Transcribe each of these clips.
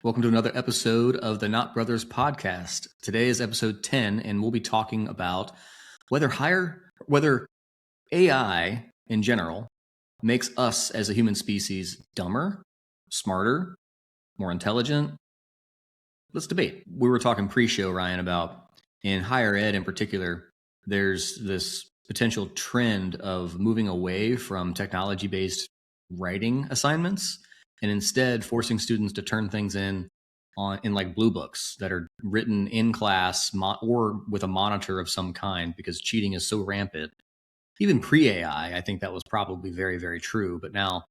Welcome to another episode of the Not Brothers podcast. Today is episode 10, and we'll be talking about whether AI in general makes us as a human species dumber, smarter, more intelligent. Let's debate. We were talking pre-show, Ryan, about in higher ed in particular, there's this potential trend of moving away from technology-based writing assignments and instead forcing students to turn things in like blue books that are written in class or with a monitor of some kind, because cheating is so rampant. Even pre-AI, I think that was probably very, very true. But now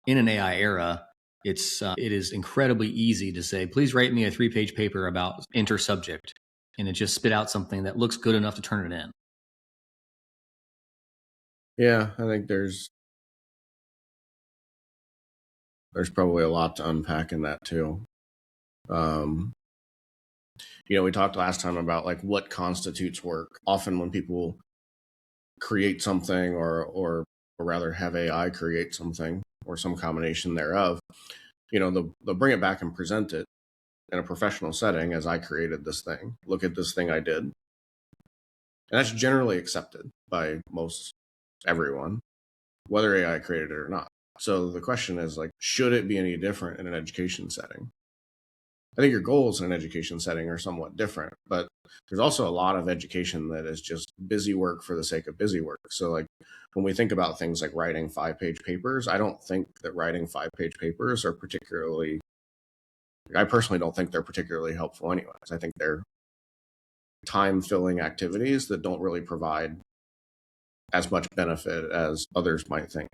in an AI era, it is incredibly easy to say, please write me a 3-page paper about enter subject. And it just spit out something that looks good enough to turn it in. Yeah, I think there's probably a lot to unpack in that too. We talked last time about like what constitutes work. Often when people create something or rather have AI create something or some combination thereof, they'll bring it back and present it in a professional setting as I created this thing. Look at this thing I did. And that's generally accepted by most everyone, whether AI created it or not. So the question is, like, should it be any different in an education setting? I think your goals in an education setting are somewhat different, but there's also a lot of education that is just busy work for the sake of busy work. So like when we think about things like writing 5-page papers, I don't think that writing 5-page papers are I personally don't think they're particularly helpful anyways. I think they're time-filling activities that don't really provide as much benefit as others might think.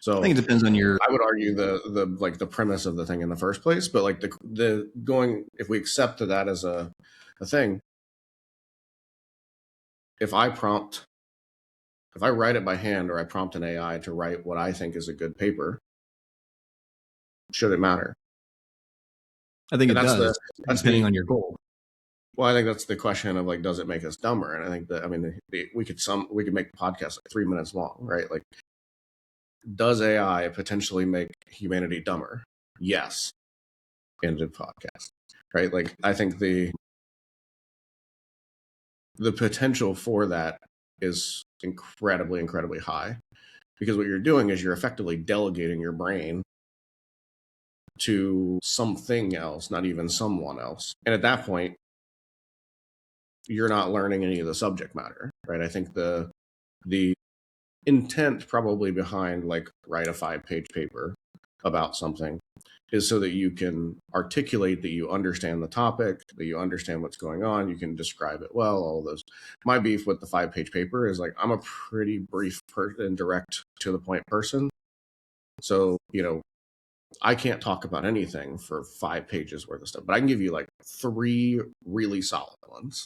So I think it depends on I would argue the premise of the thing in the first place, but like the going, if we accept that as a thing, if I write it by hand or I prompt an AI to write what I think is a good paper, should it matter? I think it does, depending on your goal. Well, I think that's the question of like, does it make us dumber? And I think that, we could make the podcast like 3 minutes long, right? Like, does AI potentially make humanity dumber? Yes. Ended podcast, right? Like, I think the potential for that is incredibly, incredibly high, because what you're doing is you're effectively delegating your brain to something else, not even someone else. And at that point, you're not learning any of the subject matter, right? I think the intent probably behind like write a 5-page paper about something is so that you can articulate that you understand the topic, that you understand what's going on, you can describe it well, all those. My beef with the 5-page paper is like, I'm a pretty brief and direct to the point person. So, I can't talk about anything for 5 pages worth of stuff, but I can give you like 3 really solid ones.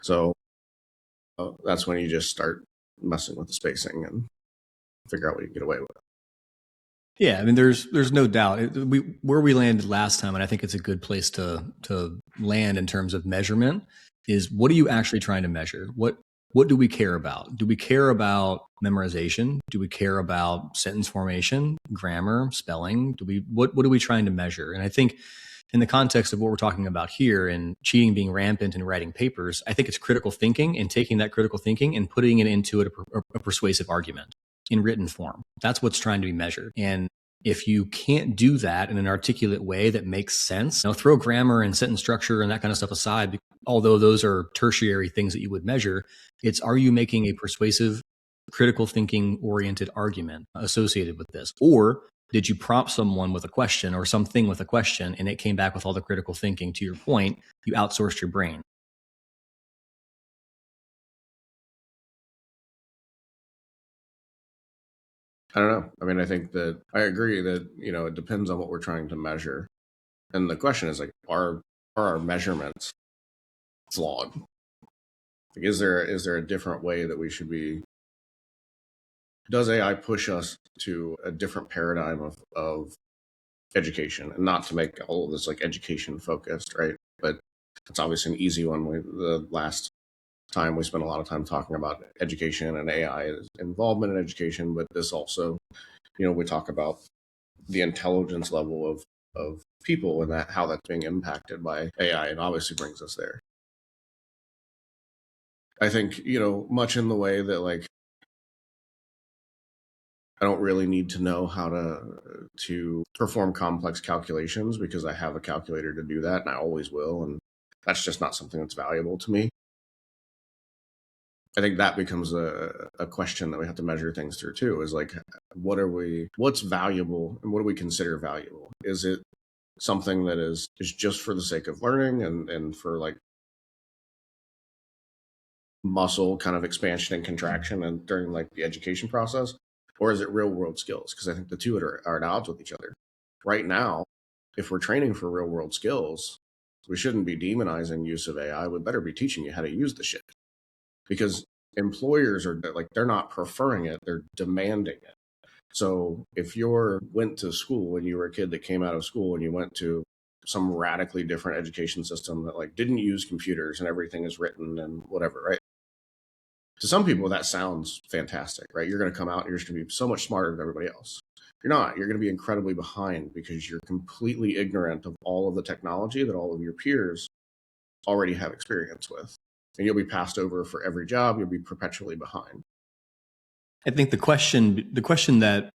So that's when you just start messing with the spacing and figure out what you can get away with. Yeah, I mean, there's no doubt where we landed last time, and I think it's a good place to land in terms of measurement. Is what are you actually trying to measure? What do we care about? Do we care about memorization? Do we care about sentence formation, grammar, spelling? What are we trying to measure? And I think in the context of what we're talking about here and cheating being rampant in writing papers, I think it's critical thinking and taking that critical thinking and putting it into a persuasive argument in written form. That's what's trying to be measured. And if you can't do that in an articulate way that makes sense, throw grammar and sentence structure and that kind of stuff aside, although those are tertiary things that you would measure, it's, are you making a persuasive, critical thinking oriented argument associated with this? Or did you prompt someone with a question or something with a question and it came back with all the critical thinking? To your point, you outsourced your brain. I don't know. I mean, I think that I agree that, it depends on what we're trying to measure. And the question is like, are our measurements flawed? Like, is there a different way that we should be? Does AI push us to a different paradigm of education? And not to make all of this like education focused, right? But it's obviously an easy one. The last time we spent a lot of time talking about education and AI involvement in education, but this also, we talk about the intelligence level of of people and that how that's being impacted by AI, and obviously brings us there. I think, much in the way that like I don't really need to know how to perform complex calculations because I have a calculator to do that, and I always will, and that's just not something that's valuable to me. I think that becomes a question that we have to measure things through too, is like, what's valuable and what do we consider valuable? Is it something that is just for the sake of learning and for like muscle kind of expansion and contraction and during like the education process? Or is it real world skills? Because I think the two are at odds with each other. Right now, if we're training for real world skills, we shouldn't be demonizing use of AI. We better be teaching you how to use the shit. Because employers are like, they're not preferring it, they're demanding it. So if you went to school when you were a kid that came out of school and you went to some radically different education system that like didn't use computers and everything is written and whatever, right? To some people that sounds fantastic, right? You're going to come out and you're just going to be so much smarter than everybody else. You're not. You're going to be incredibly behind because you're completely ignorant of all of the technology that all of your peers already have experience with. And you'll be passed over for every job. You'll be perpetually behind. I think the question that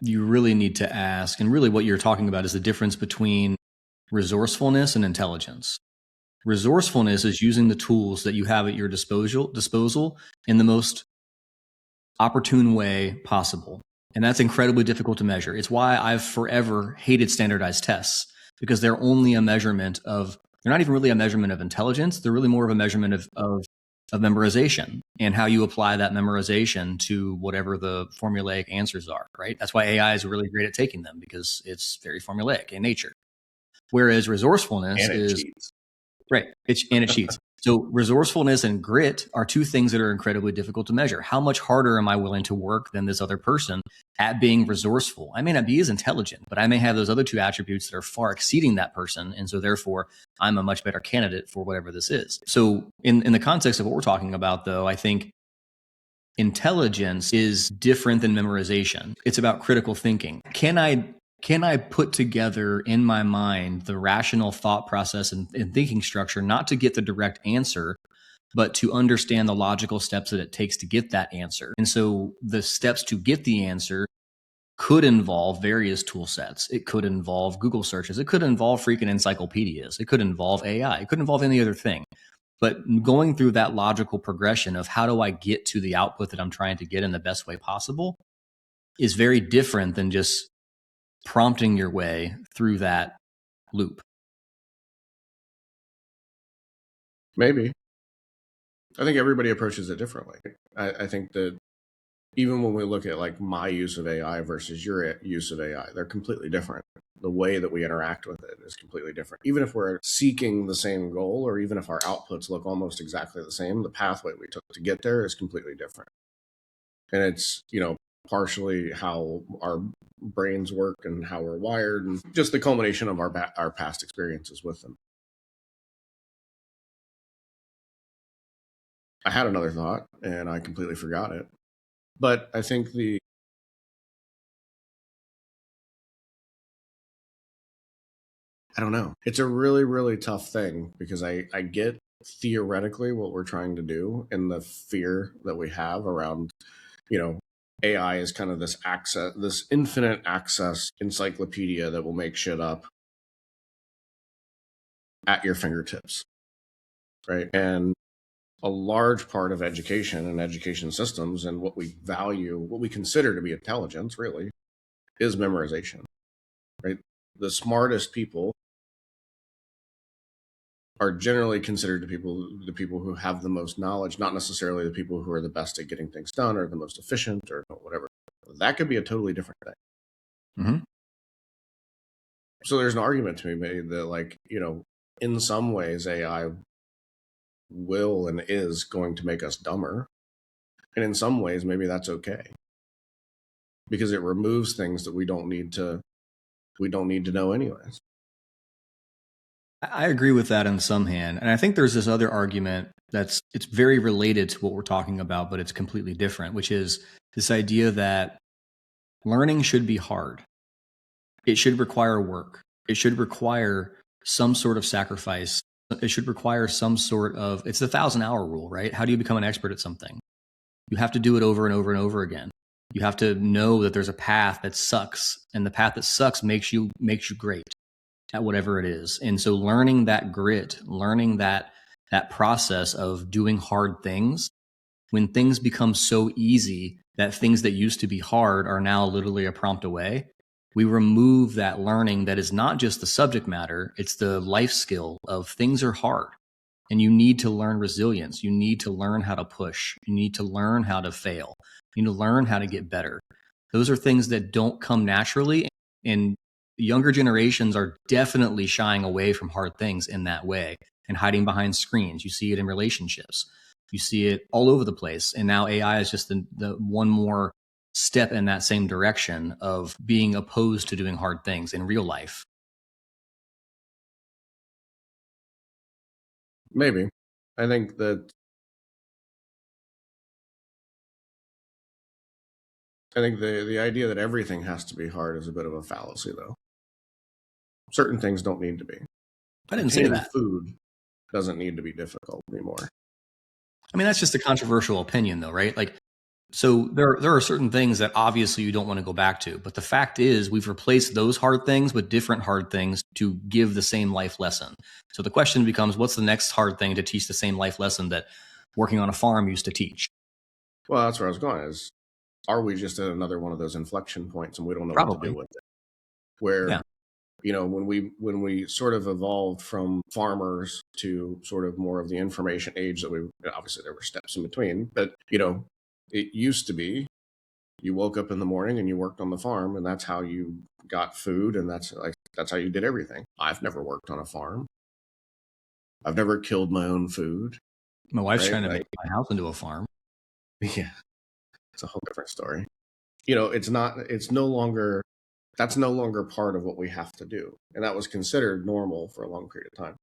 you really need to ask, and really what you're talking about, is the difference between resourcefulness and intelligence. Resourcefulness is using the tools that you have at your disposal in the most opportune way possible. And that's incredibly difficult to measure. It's why I've forever hated standardized tests, because they're only a measurement of, they're not even really a measurement of intelligence. They're really more of a measurement of memorization and how you apply that memorization to whatever the formulaic answers are, right? That's why AI is really great at taking them, because it's very formulaic in nature. Whereas resourcefulness is cheats. Right. It cheats. So resourcefulness and grit are two things that are incredibly difficult to measure. How much harder am I willing to work than this other person at being resourceful? I may not be as intelligent, but I may have those other two attributes that are far exceeding that person. And so therefore, I'm a much better candidate for whatever this is. So in the context of what we're talking about, though, I think intelligence is different than memorization. It's about critical thinking. Can I put together in my mind the rational thought process and thinking structure, not to get the direct answer, but to understand the logical steps that it takes to get that answer? And so the steps to get the answer could involve various tool sets. It could involve Google searches. It could involve freaking encyclopedias. It could involve AI. It could involve any other thing. But going through that logical progression of how do I get to the output that I'm trying to get in the best way possible is very different than just prompting your way through that loop. Maybe. I think everybody approaches it differently. I think that even when we look at like my use of AI versus your use of AI, they're completely different. The way that we interact with it is completely different. Even if we're seeking the same goal, or even if our outputs look almost exactly the same, the pathway we took to get there is completely different. And it's, partially how our brains work and how we're wired, and just the culmination of our past experiences with them. I had another thought and I completely forgot it. But I think I don't know. It's a really, really tough thing because I get theoretically what we're trying to do and the fear that we have around, AI is kind of this infinite access encyclopedia that will make shit up at your fingertips. Right. And a large part of education and education systems and what we value, what we consider to be intelligence really, is memorization. Right. The smartest people are generally considered the people who have the most knowledge, not necessarily the people who are the best at getting things done or the most efficient or whatever. That could be a totally different thing. Mm-hmm. So there's an argument to be made that, like, in some ways AI will and is going to make us dumber. And in some ways, maybe that's okay. Because it removes things that we don't need to know anyways. I agree with that on some hand. And I think there's this other argument it's very related to what we're talking about, but it's completely different, which is this idea that learning should be hard. It should require work. It should require some sort of sacrifice. It should require some sort of, it's the 1,000-hour rule, right? How do you become an expert at something? You have to do it over and over and over again. You have to know that there's a path that sucks, and the path that sucks makes you great at whatever it is. And so learning that grit, learning that process of doing hard things, when things become so easy that things that used to be hard are now literally a prompt away, we remove that learning that is not just the subject matter, it's the life skill of things are hard. And you need to learn resilience. You need to learn how to push. You need to learn how to fail. You need to learn how to get better. Those are things that don't come naturally. And younger generations are definitely shying away from hard things in that way and hiding behind screens. You see it in relationships. You see it all over the place. And now AI is just the one more step in that same direction of being opposed to doing hard things in real life. Maybe. I think that the idea that everything has to be hard is a bit of a fallacy, though. Certain things don't need to be. I didn't say Obtaining that. food doesn't need to be difficult anymore. I mean, that's just a controversial opinion, though, right? Like, so there are certain things that obviously you don't want to go back to. But the fact is, we've replaced those hard things with different hard things to give the same life lesson. So the question becomes, what's the next hard thing to teach the same life lesson that working on a farm used to teach? Well, that's where I was going. Is, are we just at another one of those inflection points and we don't know what to Probably. do with it? Where, Yeah. when we sort of evolved from farmers to sort of more of the information age that we, obviously there were steps in between, but it used to be you woke up in the morning and you worked on the farm, and that's how you got food, and that's how you did everything. I've never worked on a farm. I've never killed my own food. My wife's Right? trying to make my house into a farm. Yeah, it's a whole different story. It's no longer, that's no longer part of what we have to do. And that was considered normal for a long period of time.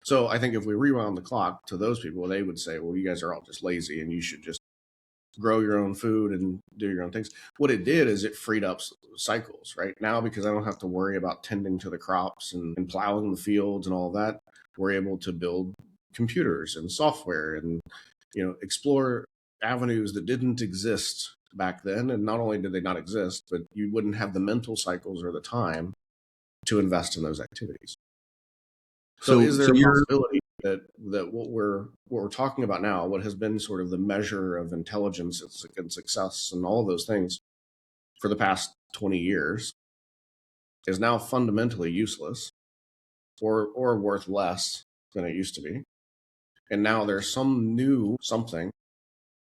So I think if we rewound the clock to those people, they would say, well, you guys are all just lazy and you should just grow your own food and do your own things. What it did is it freed up cycles right now, because I don't have to worry about tending to the crops and plowing the fields and all that. We're able to build computers and software and explore avenues that didn't exist back then. And not only did they not exist, but you wouldn't have the mental cycles or the time to invest in those activities. So is there a possibility that what we're talking about now, what has been sort of the measure of intelligence and success and all of those things for the past 20 years, is now fundamentally useless or worth less than it used to be? And now there's some new something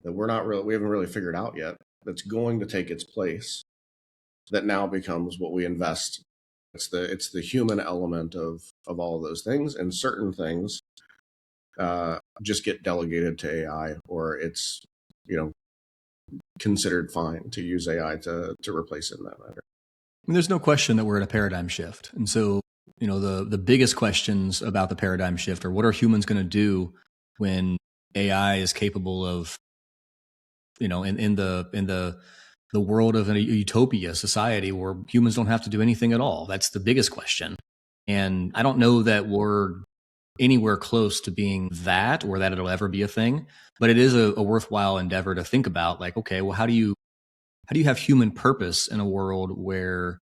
that we haven't really figured out yet, that's going to take its place, that now becomes what we invest. It's the human element of all of those things, and certain things just get delegated to AI, or it's considered fine to use AI to replace it in that matter. I mean, there's no question that we're at a paradigm shift. And so, the biggest questions about the paradigm shift are, what are humans going to do when AI is capable of, in the world of a utopia society where humans don't have to do anything at all? That's the biggest question. And I don't know that we're anywhere close to being that, or that it'll ever be a thing, but it is a worthwhile endeavor to think about, like, okay, well, how do you have human purpose in a world where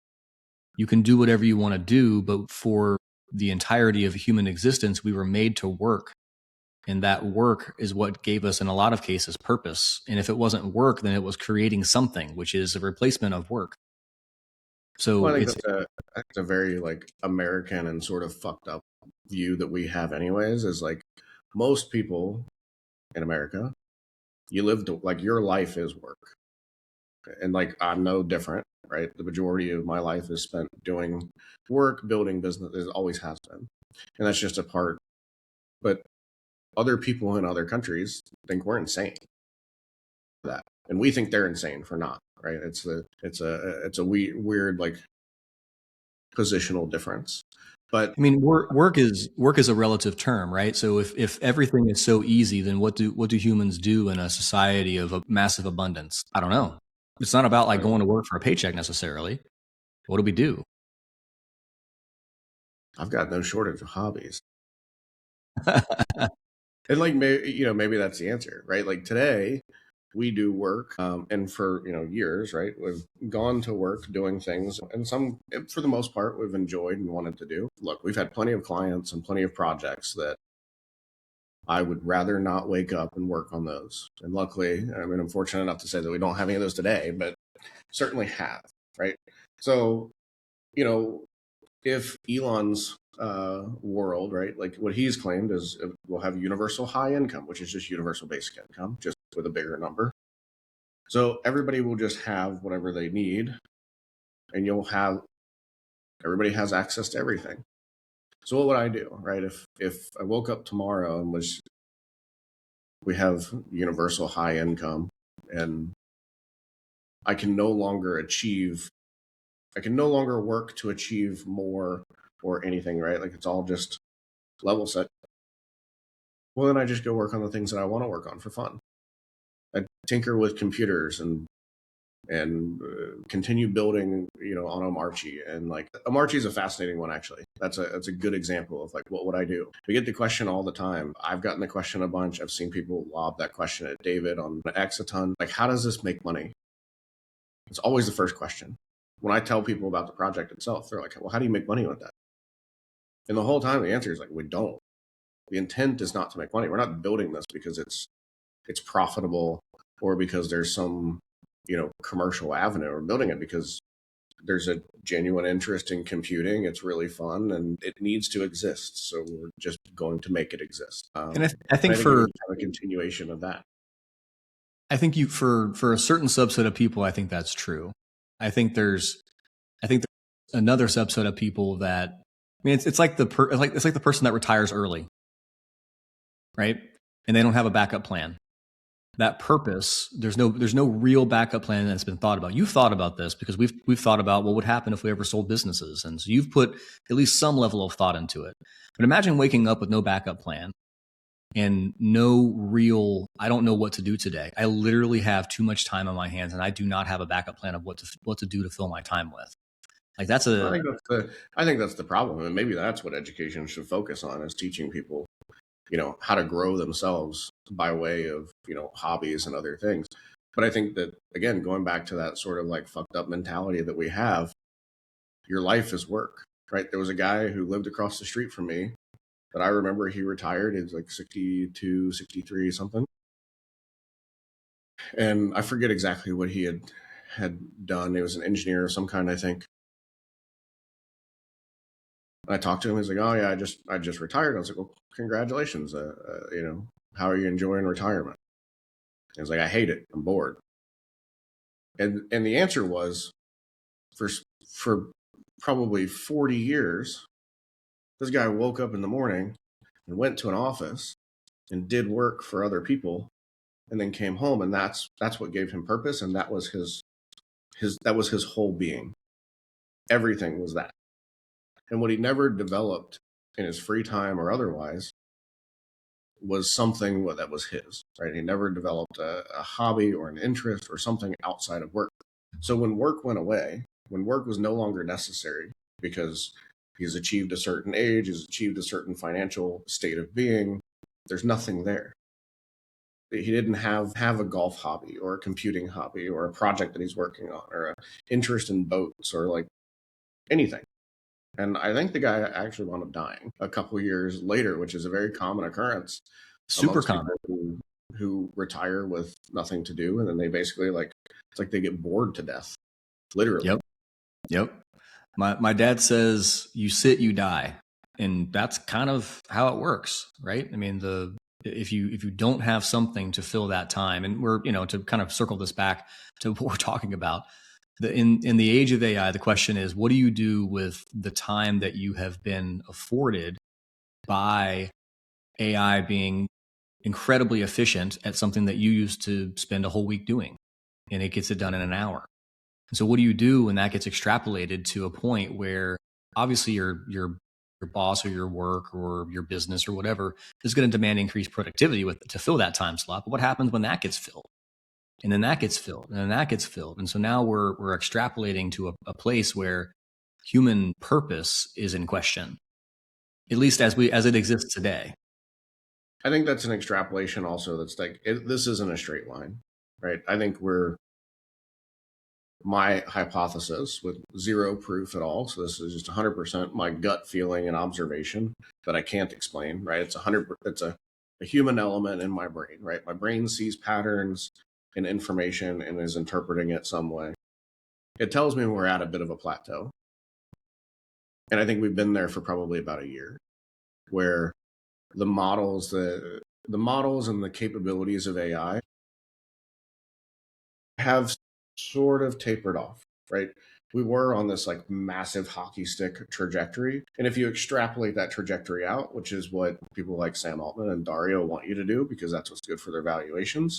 you can do whatever you want to do, but for the entirety of human existence, we were made to work. And that work is what gave us, in a lot of cases, purpose. And if it wasn't work, then it was creating something, which is a replacement of work. So I think that's a very American and sort of fucked up view that we have anyways, is like, most people in America, you live your life is work. And I'm no different, right? The majority of my life is spent doing work, building business. It always has been. And that's just a part. But other people in other countries think we're insane for that. And we think they're insane for not, right? It's a weird positional difference. But I mean, work is a relative term, right? So if everything is so easy, then what do humans do in a society of a massive abundance? I don't know. It's not about going to work for a paycheck necessarily. What do we do? I've got no shortage of hobbies. And like, maybe that's the answer, right? Like today, we do work, and for years, right? We've gone to work doing things, and some, for the most part, we've enjoyed and wanted to do. Look, we've had plenty of clients and plenty of projects that I would rather not wake up and work on those. And luckily, I mean, I'm fortunate enough to say that we don't have any of those today, but certainly have, right? So, you know, if Elon's world, right, like what he's claimed is we'll have universal high income, which is just universal basic income, just with a bigger number. So everybody will just have whatever they need, and everybody has access to everything. So what would I do, right? If I woke up tomorrow and we have universal high income, and I can no longer work to achieve more or anything, right? Like it's all just level set. Well, then I just go work on the things that I want to work on for fun. I tinker with computers and continue building, on Omarchi. And like Omarchi is a fascinating one, actually. That's a good example of like, what would I do? We get the question all the time. I've gotten the question a bunch. I've seen people lob that question at David on X a ton. Like, how does this make money? It's always the first question. When I tell people about the project itself, they're like, well, how do you make money with that? And the whole time the answer is like, we don't. The intent is not to make money. We're not building this because it's profitable or because there's some, commercial avenue. We're building it because there's a genuine interest in computing. It's really fun and it needs to exist. So we're just going to make it exist. And I think it for would have a continuation of that. I think for a certain subset of people, I think that's true. I think there's another subset of people that, I mean, it's like it's like the person that retires early, right? And they don't have a backup plan. That purpose, there's no real backup plan that's been thought about. You've thought about this because we've thought about what would happen if we ever sold businesses, and so you've put at least some level of thought into it. But imagine waking up with no backup plan and no real, I don't know what to do today. I literally have too much time on my hands, and I do not have a backup plan of what to do to fill my time with. Like that's I a think that's the problem, and maybe that's what education should focus on, is teaching people, how to grow themselves by way of, hobbies and other things. But I think that, again, going back to that sort of like fucked up mentality that we have, your life is work, right? There was a guy who lived across the street from me that I remember. He retired. He was like 62, 63, something. And I forget exactly what he had done. He was an engineer of some kind, I think. I talked to him. He's like, "Oh yeah, I just retired." I was like, "Well, congratulations. How are you enjoying retirement?" He was like, "I hate it. I'm bored." And the answer was, for probably 40 years, this guy woke up in the morning and went to an office and did work for other people, and then came home, and that's what gave him purpose, and that was his whole being. Everything was that. And what he never developed in his free time or otherwise was something that was his, right? He never developed a hobby or an interest or something outside of work. So when work went away, when work was no longer necessary because he's achieved a certain age, he's achieved a certain financial state of being, there's nothing there. He didn't have a golf hobby or a computing hobby or a project that he's working on or an interest in boats or like anything. And I think the guy actually wound up dying a couple years later, which is a very common occurrence super amongst common. people who retire with nothing to do, and then they basically it's like they get bored to death, literally. Yep. My dad says you sit, you die, and that's kind of how it works, right? I mean, if you don't have something to fill that time, and we're to kind of circle this back to what we're talking about, in the age of AI, the question is, what do you do with the time that you have been afforded by AI being incredibly efficient at something that you used to spend a whole week doing, and it gets it done in an hour? And so what do you do when that gets extrapolated to a point where obviously your boss or your work or your business or whatever is going to demand increased productivity to fill that time slot? But what happens when that gets filled? And then that gets filled, and then that gets filled. And so now we're extrapolating to a place where human purpose is in question. at least as it exists today. I think that's an extrapolation also. That's like, this isn't a straight line, right? I think my hypothesis with zero proof at all. So this is just 100% my gut feeling and observation that I can't explain, right? It's a human element in my brain, right? My brain sees patterns and information and is interpreting it some way. It tells me we're at a bit of a plateau. And I think we've been there for probably about a year, where the models and the capabilities of AI have sort of tapered off, right? We were on this like massive hockey stick trajectory. And if you extrapolate that trajectory out, which is what people like Sam Altman and Dario want you to do, because that's what's good for their valuations,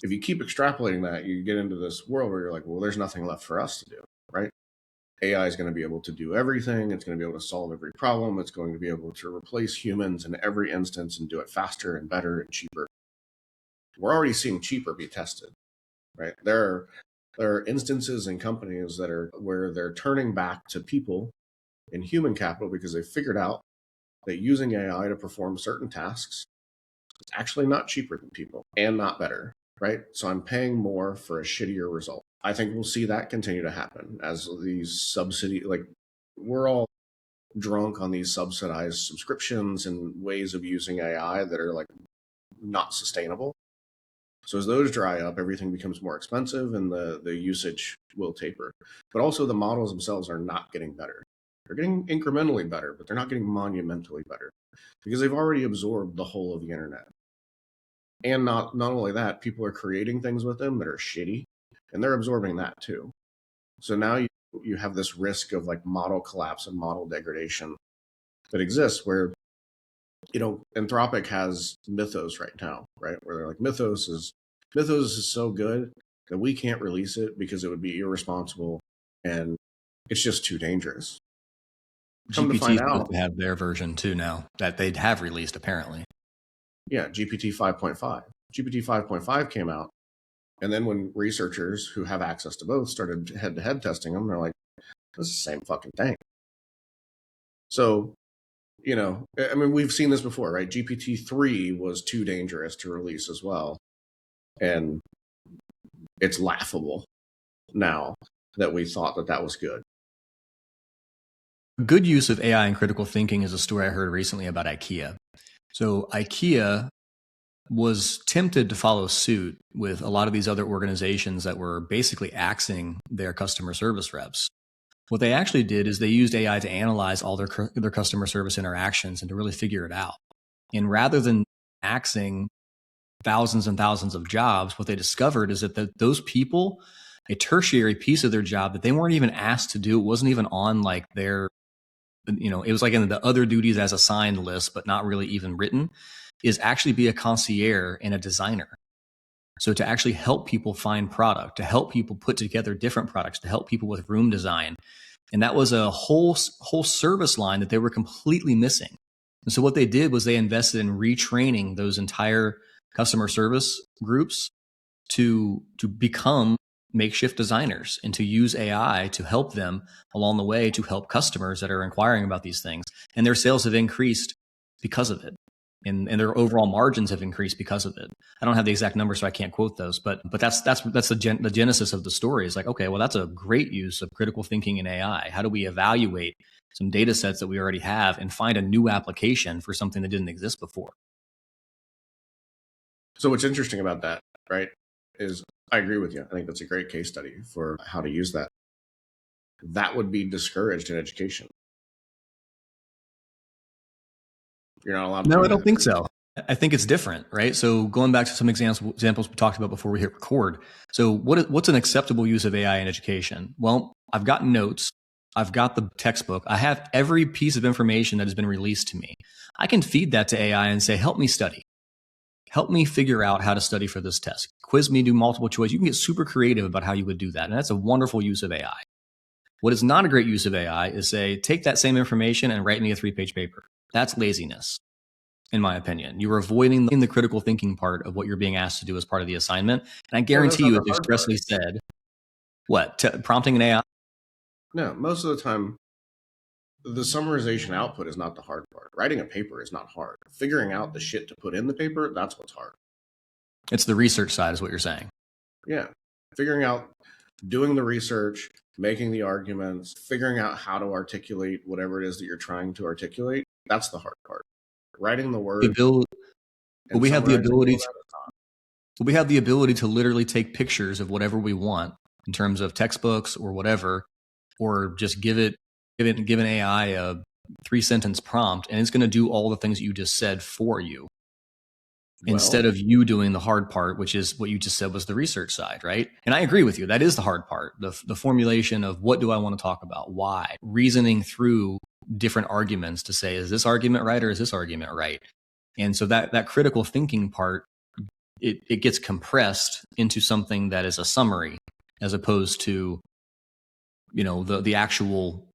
if you keep extrapolating that, you get into this world where you're like, well, there's nothing left for us to do, right? AI is going to be able to do everything. It's going to be able to solve every problem. It's going to be able to replace humans in every instance and do it faster and better and cheaper. We're already seeing cheaper be tested, right? There are instances in companies that are where they're turning back to people in human capital because they figured out that using AI to perform certain tasks is actually not cheaper than people and not better, right? So I'm paying more for a shittier result. I think we'll see that continue to happen as these we're all drunk on these subsidized subscriptions and ways of using AI that are like not sustainable. So as those dry up, everything becomes more expensive and the usage will taper. But also the models themselves are not getting better. They're getting incrementally better, but they're not getting monumentally better because they've already absorbed the whole of the internet. And not only that, people are creating things with them that are shitty, and they're absorbing that too. So now you have this risk of like model collapse and model degradation that exists where, Anthropic has Mythos right now, right? Where they're like, Mythos is so good that we can't release it because it would be irresponsible and it's just too dangerous. Come to GPT find is supposed out, to have their version too now that they'd have released apparently. yeah, GPT 5.5. GPT 5.5 came out. And then when researchers who have access to both started head-to-head testing them, they're like, this is the same fucking thing. So, I mean, we've seen this before, right? GPT-3 was too dangerous to release as well. And it's laughable now that we thought that was good. Good use of AI in critical thinking is a story I heard recently about IKEA. So IKEA was tempted to follow suit with a lot of these other organizations that were basically axing their customer service reps. What they actually did is they used AI to analyze all their customer service interactions and to really figure it out. And rather than axing thousands and thousands of jobs, what they discovered is that those people, a tertiary piece of their job that they weren't even asked to do, it wasn't even on like their, it was like in the other duties as assigned list, but not really even written, is actually be a concierge and a designer. So to actually help people find product, to help people put together different products, to help people with room design. And that was a whole service line that they were completely missing. And so what they did was they invested in retraining those entire customer service groups to become makeshift designers and to use AI to help them along the way to help customers that are inquiring about these things. And their sales have increased because of it. And their overall margins have increased because of it. I don't have the exact numbers, so I can't quote those. But that's the genesis of the story. Is like, okay, well, that's a great use of critical thinking in AI. How do we evaluate some data sets that we already have and find a new application for something that didn't exist before? So what's interesting about that, right, is I agree with you. I think that's a great case study for how to use that. That would be discouraged in education. You're not allowed to. No, I don't think so. I think it's different, right? So going back to some examples we talked about before we hit record. So what's an acceptable use of AI in education? Well, I've got notes. I've got the textbook. I have every piece of information that has been released to me. I can feed that to AI and say, help me study. Help me figure out how to study for this test. Quiz me, do multiple choice. You can get super creative about how you would do that. And that's a wonderful use of AI. What is not a great use of AI is say, take that same information and write me a 3-page paper. That's laziness, in my opinion. You're avoiding the critical thinking part of what you're being asked to do as part of the assignment. And I guarantee you, if expressly said, prompting an AI? No, most of the time, the summarization output is not the hard part. Writing a paper is not hard. Figuring out the shit to put in the paper, that's what's hard. It's the research side is what you're saying. Yeah. Figuring out, doing the research, making the arguments, figuring out how to articulate whatever it is that you're trying to articulate, that's the hard part. Writing the The word ability, but and we have the summarizing ability all to, that is not. we have the ability to literally take pictures of whatever we want in terms of textbooks or whatever, or just give an AI a 3-sentence prompt, and it's going to do all the things that you just said for you, instead of you doing the hard part, which is what you just said was the research side, right? And I agree with you. That is the hard part. The formulation of what do I want to talk about? Why? Reasoning through different arguments to say, is this argument right or is this argument right? And so that critical thinking part, it gets compressed into something that is a summary, as opposed to, the actual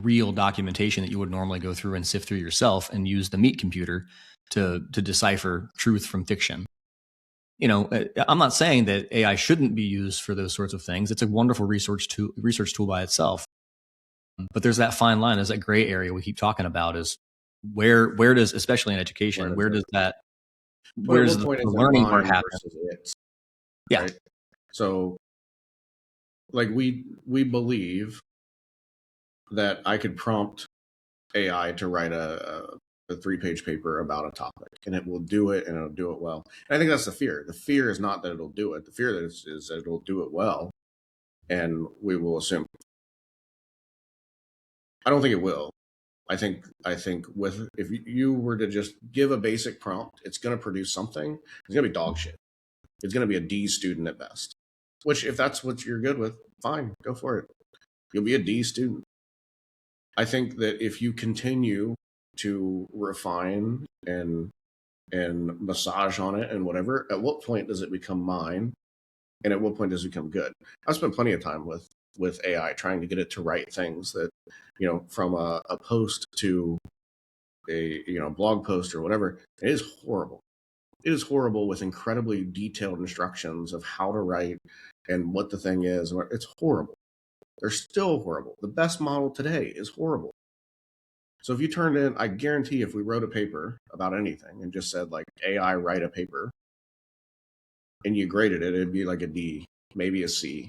real documentation that you would normally go through and sift through yourself and use the meat computer to decipher truth from fiction. I'm not saying that AI shouldn't be used for those sorts of things. It's a wonderful research tool by itself. But there's that fine line, there's that gray area we keep talking about, is where does, especially in education, where does the learning part happen? It, yeah. Right? So like we believe that I could prompt AI to write a 3-page paper about a topic, and it will do it, and it'll do it well. And I think that's the fear. The fear is not that it'll do it. The fear is that it'll do it well, and we will assume. I don't think it will. I think if you were to just give a basic prompt, it's going to produce something. It's going to be dog shit. It's going to be a D student at best. Which, if that's what you're good with, fine, go for it. You'll be a D student. I think that if you continue to refine and massage on it and whatever, at what point does it become mine? And at what point does it become good? I've spent plenty of time with AI trying to get it to write things that, from a post to a blog post or whatever. It is horrible. It is horrible, with incredibly detailed instructions of how to write and what the thing is. It's horrible. They're still horrible. The best model today is horrible. So if you turned in, I guarantee if we wrote a paper about anything and just said like AI write a paper and you graded it, it'd be like a D, maybe a C.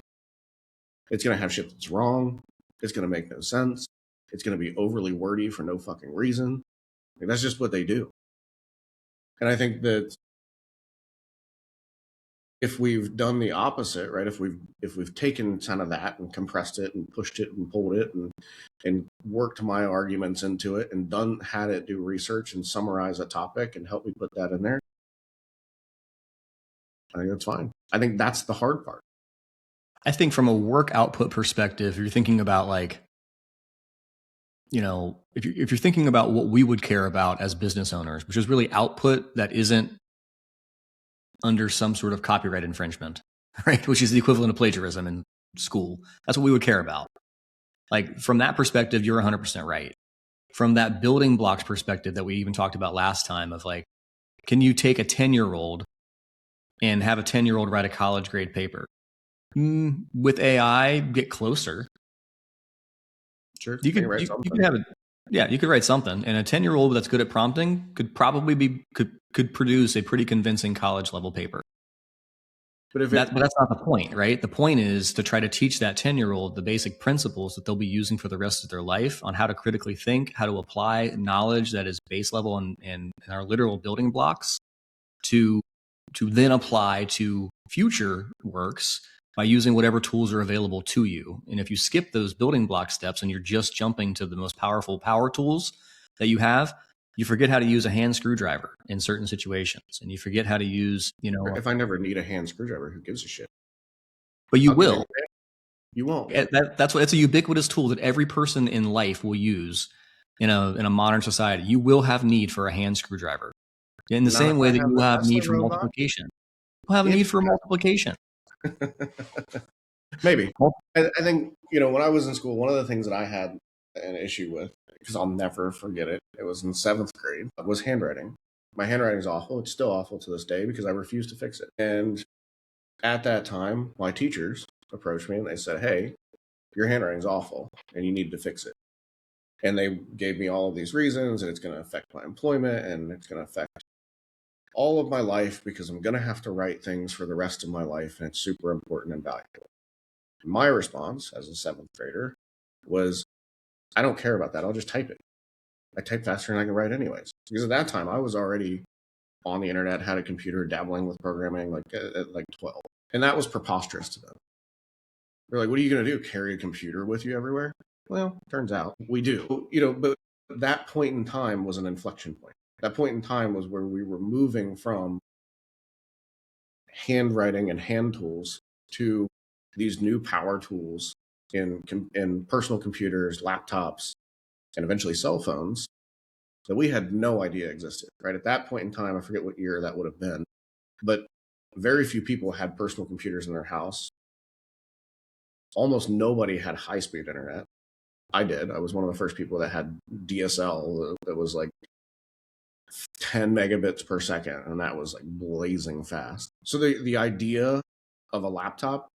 It's going to have shit that's wrong. It's going to make no sense. It's going to be overly wordy for no fucking reason. Like, that's just what they do. And I think that if we've done the opposite, right? If we've taken kind of that and compressed it and pushed it and pulled it and worked my arguments into it and had it do research and summarize a topic and help me put that in there, I think that's fine. I think that's the hard part. I think from a work output perspective, you're thinking about if you're thinking about what we would care about as business owners, which is really output that isn't under some sort of copyright infringement, right? Which is the equivalent of plagiarism in school. That's what we would care about. Like, from that perspective, you're 100% right. From that building blocks perspective that we even talked about last time, of like, can you take a 10-year-old and have a 10-year-old write a college grade paper? With AI, get closer. Sure. You could have it. Yeah, you could write something, and a 10-year-old that's good at prompting could probably could produce a pretty convincing college level paper. But that's not the point, right? The point is to try to teach that 10-year-old the basic principles that they'll be using for the rest of their life on how to critically think, how to apply knowledge that is base level and our literal building blocks to then apply to future works by using whatever tools are available to you. And if you skip those building block steps and you're just jumping to the most powerful power tools that you have, you forget how to use a hand screwdriver in certain situations, and you forget how to use, if I never need a hand screwdriver, who gives a shit? But you will. You won't. It's a ubiquitous tool that every person in life will use in a modern society. You will have need for a hand screwdriver. In the same way that you have need for multiplication. You'll have a need for multiplication. Maybe. I think, when I was in school, one of the things that I had an issue with, because I'll never forget it, it was in 7th grade, was handwriting. My handwriting is awful. It's still awful to this day because I refuse to fix it. And at that time, my teachers approached me and they said, hey, your handwriting is awful and you need to fix it. And they gave me all of these reasons, and it's going to affect my employment, and it's going to affect all of my life because I'm going to have to write things for the rest of my life, and it's super important and valuable. My response as a seventh grader was, I don't care about that. I'll just type it. I type faster than I can write anyways. Because at that time, I was already on the internet, had a computer, dabbling with programming at like 12. And that was preposterous to them. They're like, what are you going to do? Carry a computer with you everywhere? Well, turns out we do. But that point in time was an inflection point. That point in time was where we were moving from handwriting and hand tools to these new power tools in personal computers, laptops, and eventually cell phones that we had no idea existed. Right at that point in time, I forget what year that would have been, but very few people had personal computers in their house. Almost nobody had high-speed internet. I did. I was one of the first people that had DSL that was like 10 megabits per second, and that was like blazing fast. So the idea of a laptop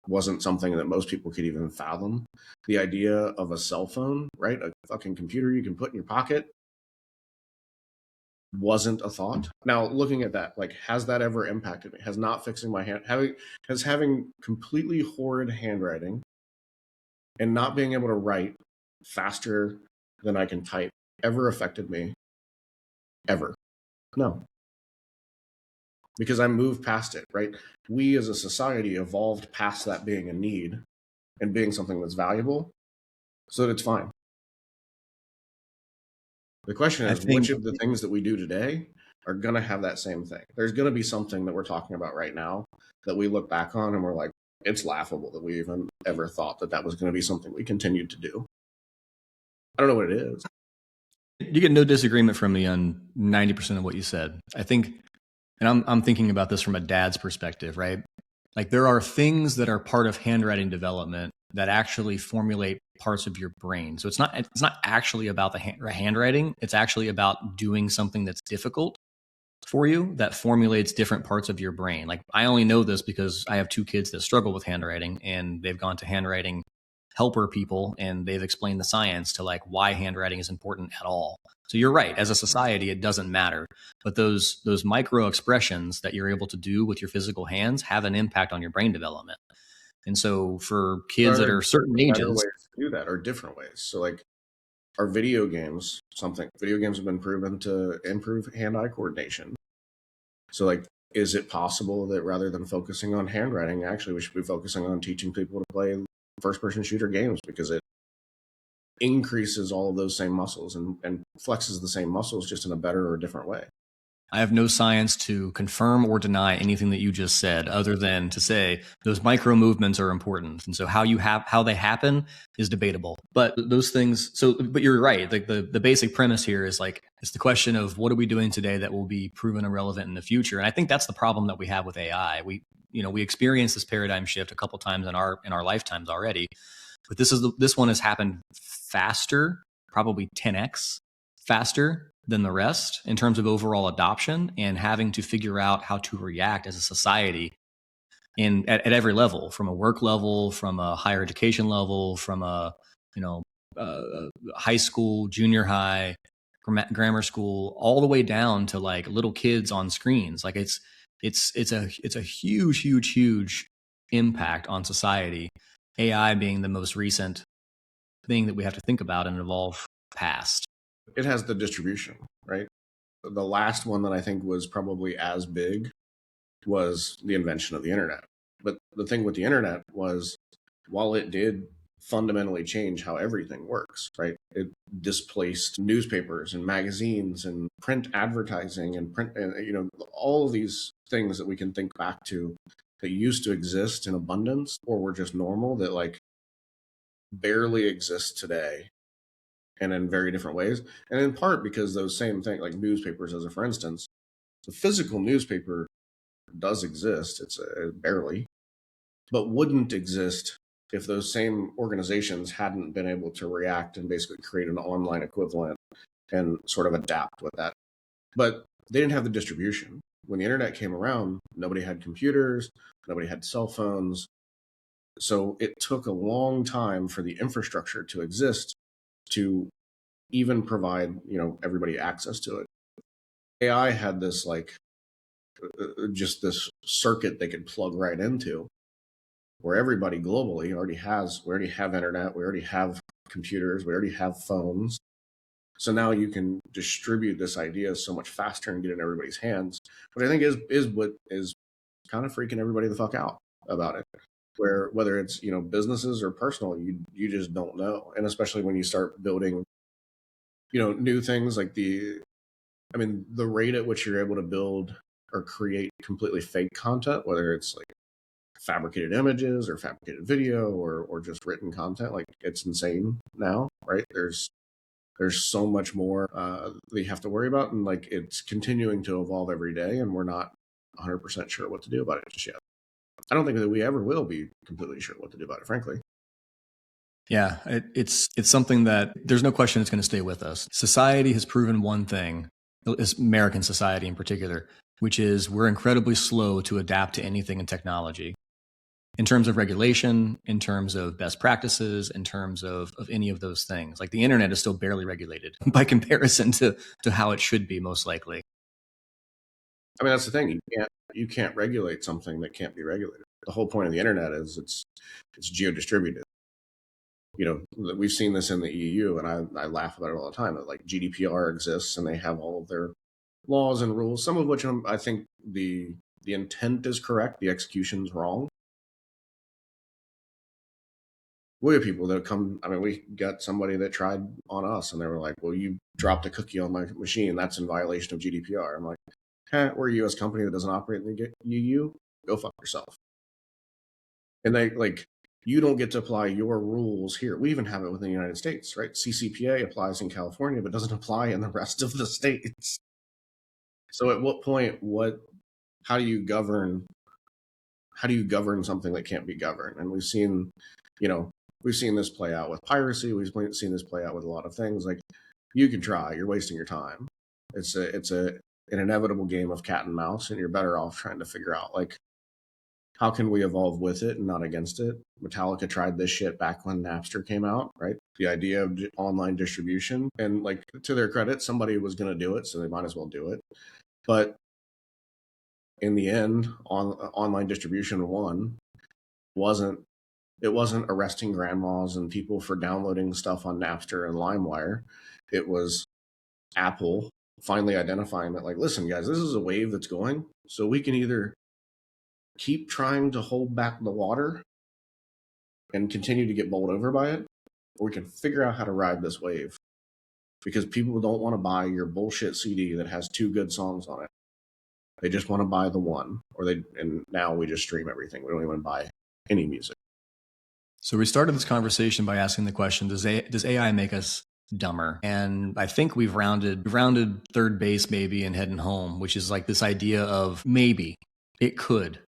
wasn't something that most people could even fathom. The idea of a cell phone, right? A fucking computer you can put in your pocket, wasn't a thought. Now, looking at that, like, has that ever impacted me? Has not fixing my hand, having completely horrid handwriting and not being able to write faster than I can type ever affected me? Ever? No. Because I moved past it, right? We as a society evolved past that being a need and being something that's valuable so that it's fine. The question I is, which think of the things that we do today are going to have that same thing? There's going to be something that we're talking about right now that we look back on and we're like, it's laughable that we even ever thought that that was going to be something we continued to do. I don't know what it is. you get no disagreement from me on 90% of what you said. I think, and I'm thinking about this from a dad's perspective, right? Like there are things that are part of handwriting development that actually formulate parts of your brain. So it's not actually about the handwriting. It's actually about doing something that's difficult for you that formulates different parts of your brain. Like I only know this because I have two kids that struggle with handwriting, and they've gone to handwriting helper people and they've explained the science to like why handwriting is important at all. So you're right. As a society, it doesn't matter. But those micro expressions that you're able to do with your physical hands have an impact on your brain development. And so for kids that Are are certain there better ages, ways to do that or different ways? So, like, are video games something? Video games have been proven to improve hand-eye coordination. So, like, is it possible that rather than focusing on handwriting, actually we should be focusing on teaching people to play first-person shooter games because it increases all of those same muscles and flexes the same muscles just in a better or different way? I have no science to confirm or deny anything that you just said, other than to say those micro movements are important, and so how they happen is debatable. But those things. So, but you're right. Like the basic premise here is like it's the question of what are we doing today that will be proven irrelevant in the future, and I think that's the problem that we have with AI. We experienced this paradigm shift a couple times in our lifetimes already, but this one has happened faster, probably 10x faster than the rest in terms of overall adoption and having to figure out how to react as a society at every level, from a work level, from a higher education level, from a high school, junior high, grammar school, all the way down to like little kids on screens. Like it's a huge impact on society. AI being the most recent thing that we have to think about and evolve past. It has the distribution, right? The last one that I think was probably as big was the invention of the internet. But the thing with the internet was, while it did fundamentally change how everything works, right? It displaced newspapers and magazines and print advertising and print, and all of these things that we can think back to that used to exist in abundance or were just normal that like barely exist today and in very different ways. And in part because those same things, like newspapers, as a for instance, the physical newspaper does exist. It's barely, but wouldn't exist if those same organizations hadn't been able to react and basically create an online equivalent and sort of adapt with that. But they didn't have the distribution. When the internet came around, nobody had computers, nobody had cell phones. So it took a long time for the infrastructure to exist to even provide, everybody access to it. AI had this just this circuit they could plug right into where everybody globally we already have internet, we already have computers, we already have phones. So now you can distribute this idea so much faster and get it in everybody's hands, which I think is what is kind of freaking everybody the fuck out about it. Where whether it's businesses or personal, you just don't know, and especially when you start building new things like the rate at which you're able to build or create completely fake content, whether it's like fabricated images or fabricated video or just written content, like it's insane now, right? There's so much more that you have to worry about, and like it's continuing to evolve every day, and we're not 100% sure what to do about it just yet. I don't think that we ever will be completely sure what to do about it, frankly. Yeah, it's something that there's no question it's going to stay with us. Society has proven one thing, American society in particular, which is we're incredibly slow to adapt to anything in technology. In terms of regulation, in terms of best practices, in terms of any of those things. Like the internet is still barely regulated by comparison to how it should be, most likely. I mean, that's the thing. You can't regulate something that can't be regulated. The whole point of the internet is it's geo-distributed. We've seen this in the EU, and I laugh about it all the time. That like GDPR exists, and they have all of their laws and rules. Some of which I think the intent is correct, the execution's wrong. We have people that come. I mean, we got somebody that tried on us, and they were like, "Well, you dropped a cookie on my machine. That's in violation of GDPR." I'm like, we're a U.S. company that doesn't operate in the EU. Go fuck yourself. And they like, you don't get to apply your rules here. We even have it within the United States, right? CCPA applies in California, but doesn't apply in the rest of the states. So at what point, how do you govern something that can't be governed? And we've seen this play out with piracy. We've seen this play out with a lot of things. Like, you can try, you're wasting your time. It's an inevitable game of cat and mouse, and you're better off trying to figure out like, how can we evolve with it and not against it? Metallica tried this shit back when Napster came out, right? The idea of online distribution, and like, to their credit, somebody was going to do it, so they might as well do it. But in the end, online distribution wasn't arresting grandmas and people for downloading stuff on Napster and LimeWire. It was Apple finally identifying that, like, listen, guys, this is a wave that's going, so we can either keep trying to hold back the water and continue to get bowled over by it, or we can figure out how to ride this wave, because people don't want to buy your bullshit CD that has 2 good songs on it. They just want to buy the one, and now we just stream everything. We don't even buy any music. So we started this conversation by asking the question, does AI make us dumber? And I think we've rounded third base maybe and heading home, which is like this idea of maybe it could.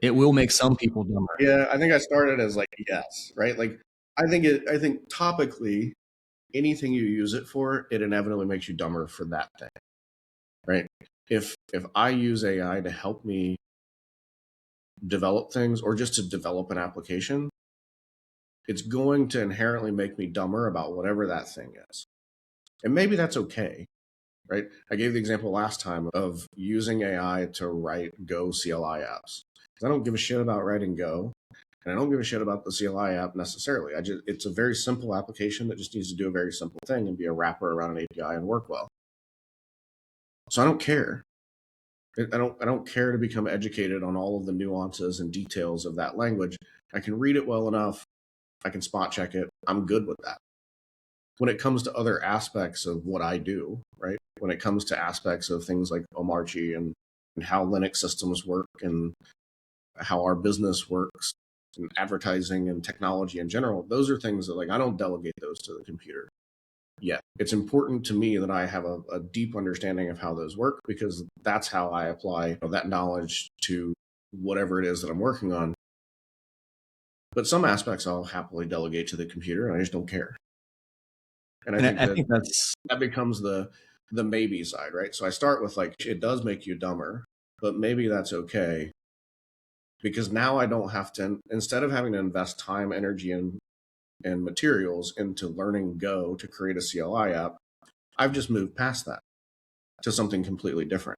It will make some people dumber. Yeah, I think I started as like, yes, right? Like, I think topically, anything you use it for, it inevitably makes you dumber for that thing, right? If I use AI to help me develop things, or just to develop an application, it's going to inherently make me dumber about whatever that thing is. And maybe that's okay, right? I gave the example last time of using AI to write Go CLI apps. I don't give a shit about writing Go, and I don't give a shit about the CLI app necessarily. It's a very simple application that just needs to do a very simple thing and be a wrapper around an API and work well. So I don't care. I don't care to become educated on all of the nuances and details of that language. I can read it well enough. I can spot check it. I'm good with that. When it comes to other aspects of what I do, right? When it comes to aspects of things like Omarchi and how Linux systems work and how our business works and advertising and technology in general, those are things that, like, I don't delegate those to the computer yet. It's important to me that I have a deep understanding of how those work, because that's how I apply that knowledge to whatever it is that I'm working on. But some aspects I'll happily delegate to the computer, and I just don't care. And I think that becomes the maybe side, right? So I start with like, it does make you dumber, but maybe that's okay, because now I don't have to, instead of having to invest time, energy, and and materials into learning Go to create a CLI app, I've just moved past that to something completely different.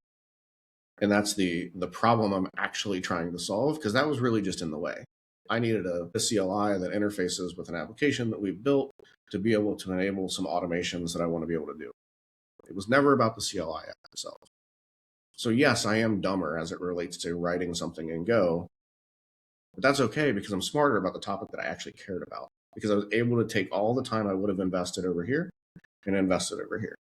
And that's the problem I'm actually trying to solve, because that was really just in the way. I needed a CLI that interfaces with an application that we've built to be able to enable some automations that I want to be able to do. It was never about the CLI app itself. So yes, I am dumber as it relates to writing something in Go, but that's okay because I'm smarter about the topic that I actually cared about, because I was able to take all the time I would have invested over here and invest it over here.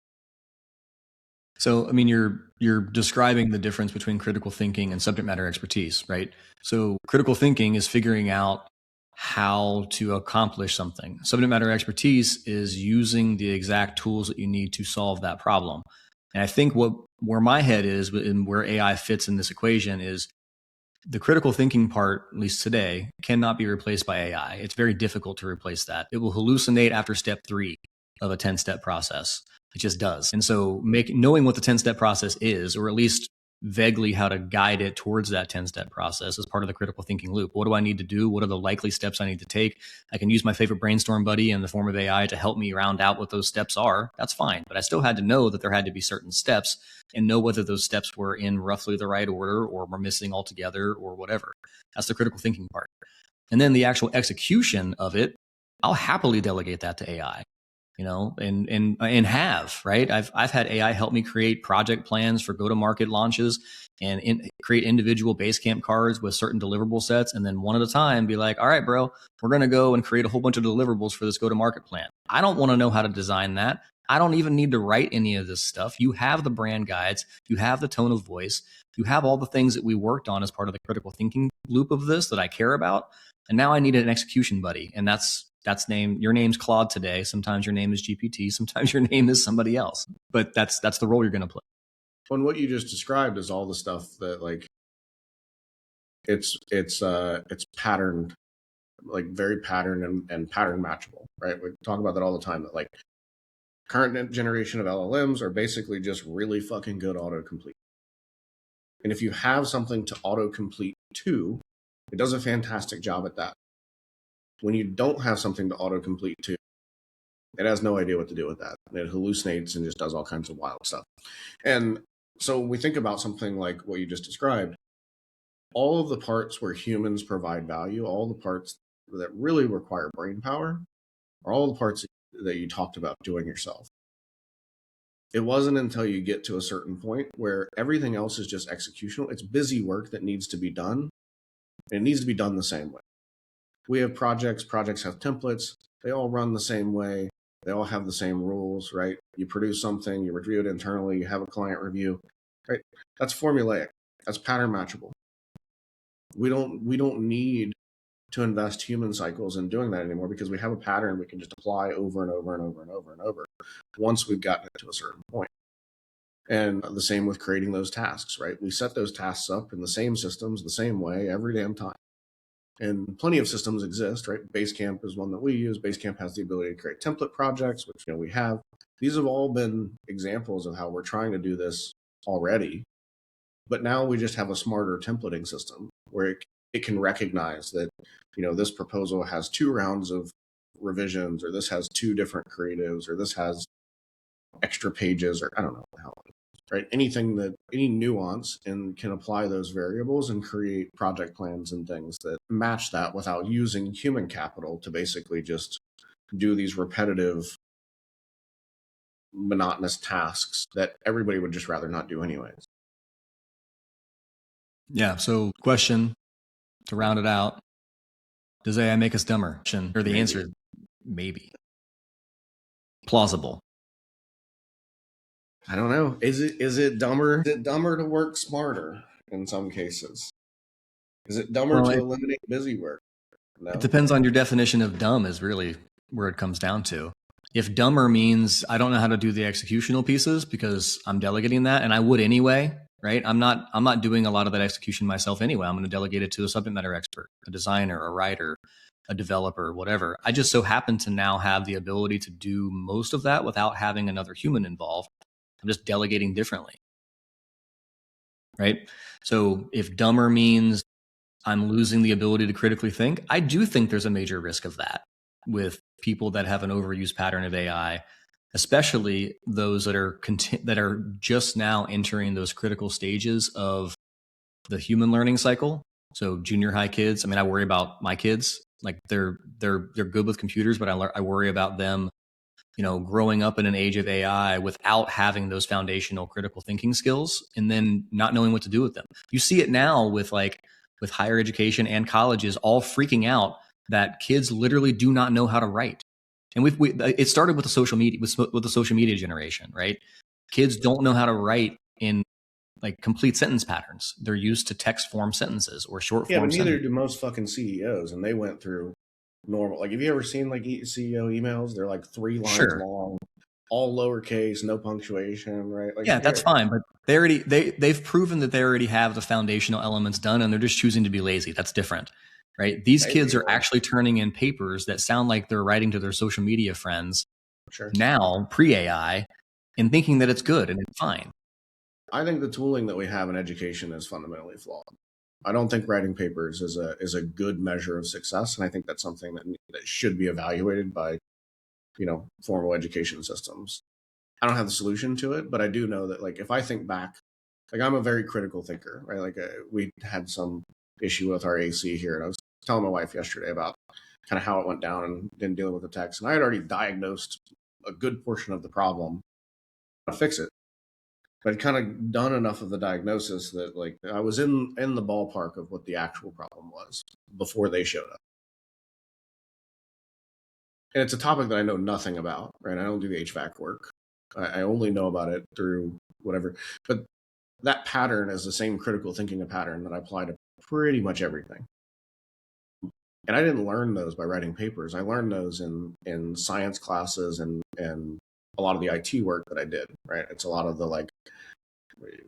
So, I mean, you're describing the difference between critical thinking and subject matter expertise, right? So, critical thinking is figuring out how to accomplish something. Subject matter expertise is using the exact tools that you need to solve that problem. And I think where my head is and where AI fits in this equation is the critical thinking part, at least today, cannot be replaced by AI. It's very difficult to replace that. It will hallucinate after step 3 of a 10-step process. It just does. And so knowing what the 10-step process is, or at least vaguely how to guide it towards that 10-step process, is part of the critical thinking loop. What do I need to do? What are the likely steps I need to take? I can use my favorite brainstorm buddy in the form of AI to help me round out what those steps are. That's fine. But I still had to know that there had to be certain steps and know whether those steps were in roughly the right order or were missing altogether or whatever. That's the critical thinking part. And then the actual execution of it, I'll happily delegate that to AI. And have, right? I've had AI help me create project plans for go-to-market launches and create individual Basecamp cards with certain deliverable sets, and then one at a time be like, all right, bro, we're going to go and create a whole bunch of deliverables for this go-to-market plan. I don't want to know how to design that. I don't even need to write any of this stuff. You have the brand guides, you have the tone of voice, you have all the things that we worked on as part of the critical thinking loop of this that I care about. And now I need an execution buddy. And that's your name's Claude today. Sometimes your name is GPT. Sometimes your name is somebody else. But that's the role you're going to play. And what you just described is all the stuff that, like, it's patterned, like very patterned and pattern matchable, right? We talk about that all the time, that like current generation of LLMs are basically just really fucking good autocomplete. And if you have something to autocomplete to, it does a fantastic job at that. When you don't have something to autocomplete to, it has no idea what to do with that. It hallucinates and just does all kinds of wild stuff. And so we think about something like what you just described. All of the parts where humans provide value, all the parts that really require brain power, are all the parts that you talked about doing yourself. It wasn't until you get to a certain point where everything else is just executional. It's busy work that needs to be done, and it needs to be done the same way. We have projects have templates, they all run the same way, they all have the same rules, right? You produce something, you review it internally, you have a client review, right? That's formulaic, that's pattern matchable. We don't need to invest human cycles in doing that anymore, because we have a pattern we can just apply over and over and over and over and over once we've gotten it to a certain point. And the same with creating those tasks, right? We set those tasks up in the same systems, the same way every damn time. And plenty of systems exist, right? Basecamp is one that we use. Basecamp has the ability to create template projects, which we have. These have all been examples of how we're trying to do this already. But now we just have a smarter templating system where it can recognize that, this proposal has 2 rounds of revisions, or this has 2 different creatives, or this has extra pages, or I don't know how, right? Any nuance, and can apply those variables and create project plans and things that match that without using human capital to basically just do these repetitive, monotonous tasks that everybody would just rather not do anyways. Yeah. So question to round it out, does AI make us dumber? Or the answer is maybe. Plausible. I don't know. Is it dumber? Is it dumber to work smarter in some cases? Is it dumber to eliminate busy work? No. It depends on your definition of dumb, is really where it comes down to. If dumber means I don't know how to do the executional pieces because I'm delegating that, and I would anyway, right? I'm not doing a lot of that execution myself anyway. I'm going to delegate it to a subject matter expert, a designer, a writer, a developer, whatever. I just so happen to now have the ability to do most of that without having another human involved. I'm just delegating differently, right? So if dumber means I'm losing the ability to critically think, I do think there's a major risk of that. with people that have an overuse pattern of AI, especially those that are just now entering those critical stages of the human learning cycle. So junior high kids. I mean, I worry about my kids. Like they're good with computers, but I worry about them, growing up in an age of AI without having those foundational critical thinking skills and then not knowing what to do with them. You see it now with higher education and colleges all freaking out that kids literally do not know how to write. And it started with the social media, with the social media generation, right? Kids don't know how to write in like complete sentence patterns. They're used to text form sentences or short Yeah, form but neither sentences. do most fucking CEOs, and they went through normal. Like, have you ever seen like CEO emails? They're like 3 lines Sure. long, all lowercase, no punctuation, right? Like, Yeah, that's here, fine, but they've proven that they already have the foundational elements done, and they're just choosing to be lazy. That's different, right? These kids maybe, are or actually turning in papers that sound like they're writing to their social media friends sure. now, pre AI, and thinking that it's good and it's fine. I think the tooling that we have in education is fundamentally flawed. I don't think writing papers is a good measure of success, and I think that's something that should be evaluated by formal education systems. I don't have the solution to it, but I do know that, like, if I think back, like, I'm a very critical thinker, right? Like, we had some issue with our AC here, and I was telling my wife yesterday about kind of how it went down and then dealing with the text, and I had already diagnosed a good portion of the problem to fix it, but I'd kind of done enough of the diagnosis that, like, I was in the ballpark of what the actual problem was before they showed up. And it's a topic that I know nothing about, right? I don't do the HVAC work. I only know about it through whatever. But that pattern is the same critical thinking pattern that I apply to pretty much everything. And I didn't learn those by writing papers. I learned those in science classes and a lot of the IT work that I did, right? It's a lot of the, like,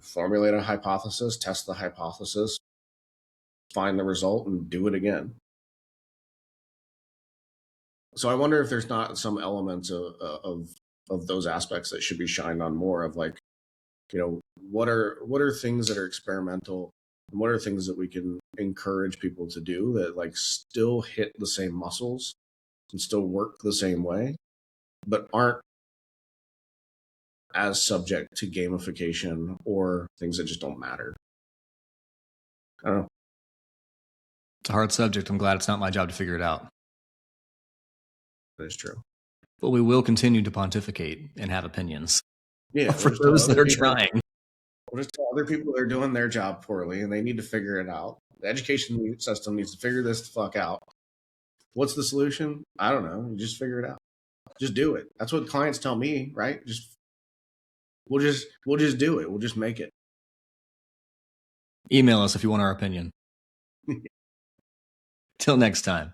formulate a hypothesis, test the hypothesis, find the result, and do it again. So I wonder if there's not some elements of those aspects that should be shined on more, of, like, what are things that are experimental, and what are things that we can encourage people to do that, like, still hit the same muscles and still work the same way, but aren't as subject to gamification or things that just don't matter. I don't know. It's a hard subject. I'm glad it's not my job to figure it out. That is true. But we will continue to pontificate and have opinions Yeah, for those that are trying. We'll just tell other people they're doing their job poorly and they need to figure it out. The education system needs to figure this the fuck out. What's the solution? I don't know. You just figure it out. Just do it. That's what clients tell me, right? We'll just do it. We'll just make it. Email us if you want our opinion. Till next time.